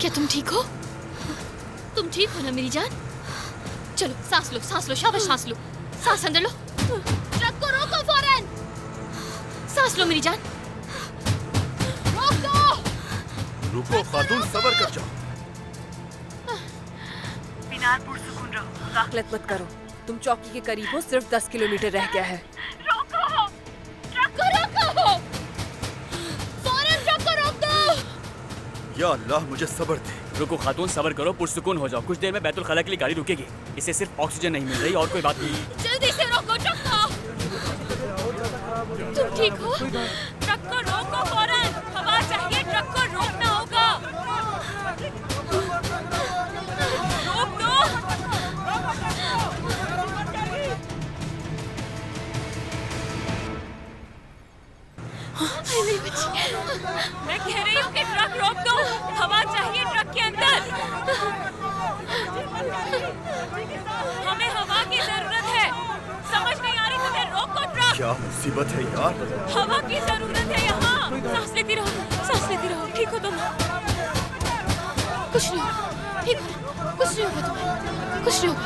क्या तुम ठीक हो? तुम ठीक हो ना मेरी जान? चलो सांस लो, शाबाश सांस लो, सांस अंदर लो। ट्रक को रोको फौरन। सांस लो मेरी जान। रोक दो। रुको खातून, सब्र कर जाओ। मीनार पुरसुकून रहो, गाफलत मत करो। तुम चौकी के करीब हो, सिर्फ 10 किलोमीटर रह गया है। रोको, ट्रक को रोको, फौरन ट्रक को रोक दो। या अल्लाह मुझे सब्र दे। रुको खातून, सब्र करो, पुरसुकून हो जाओ। कुछ देर में बैतुल खला के लिए गाड़ी रुकेगी। इसे सिर्फ ऑक्सीजन नहीं मिल रही और कोई बात नहीं। जल्दी से रोको ट्रक को। तुम ठीक हो? ट्रक को रोको फौरन, हवा चाहिए, ट्रक को रोकना होगा। रोक दो। मेरी बच्ची। मैं कह रही हूँ कि ट्रक रोक दो, हवा चाहिए ट्रक के अंदर। हमें हवा की जरूरत है। समझ नहीं आ रही तुम्हें? रोको ट्रक। क्या मुसीबत है यार। हवा की जरूरत है यहाँ। सांस लेती रहो, सांस लेती रहो। ठीक हो तुम? कुछ नहीं होगा, ठीक हो? कुछ नहीं होगा तुम्हें, कुछ नहीं होगा।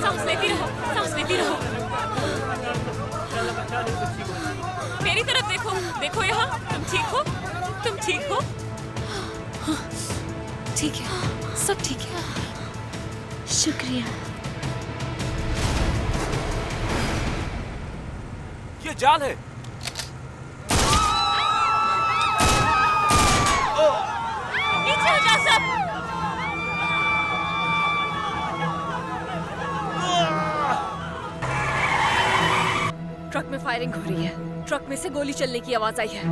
सांस लेती रहो, सांस लेती रहो। मेरी तरफ देखो, देखो यहाँ। तुम ठीक हो? तुम ठीक हो? ठीक है, सब ठीक है। शुक्रिया। ये जाल है। नीचे हो जाओ सब। ट्रक में फायरिंग हो रही है। ट्रक में से गोली चलने की आवाज आई है।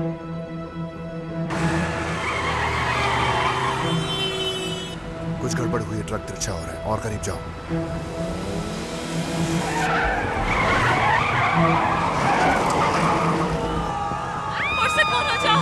कुछ गड़बड़ हुई है, ट्रक तिरछा हो रहा है। और करीब जाओ। पुरसुकून हो जाओ।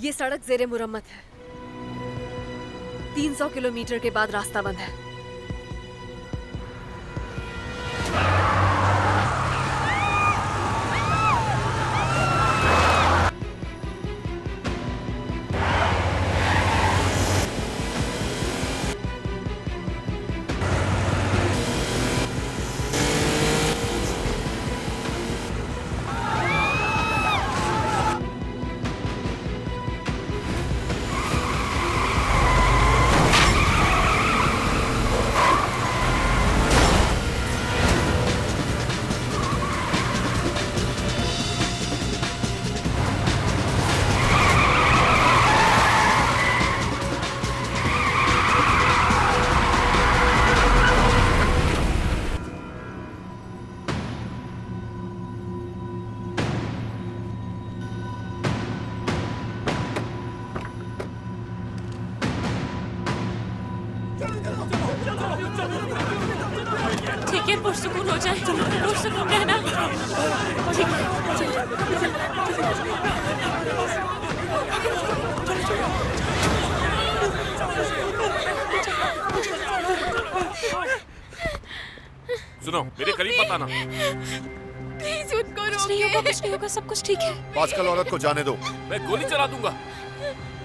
ये सड़क ज़ेरे मुरम्मत है। 300 किलोमीटर के बाद रास्ता बंद है। ठीक है, पुरसुकून हो जाए, पुरसुकून रहना। ठीक सुनो, मेरे करीब मत आना। प्लीज उनको कुछ नहीं होगा, कुछ नहीं होगा, सब कुछ ठीक है। पास्कल, औरत को जाने दो। मैं गोली चला दूंगा।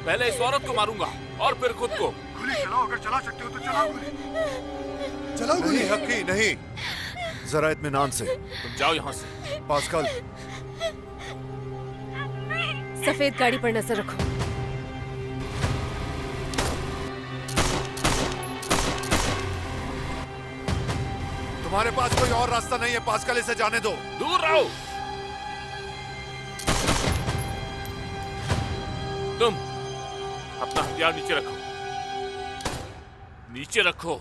पहले इस औरत को मारूंगा और फिर खुद को। गोली चलाओ, अगर चला सकते हो तो चलाओ गोली। चलाओ गोली। नहीं हक्की, नहीं। जरा इत्मीनान से। तुम जाओ यहाँ से। पास्कल, सफेद गाड़ी पर नजर रखो। तुम्हारे पास कोई और रास्ता नहीं है पास्कल, इसे जाने दो। दूर रहो। तुम अपना हथियार नीचे रखो। नीचे रखो।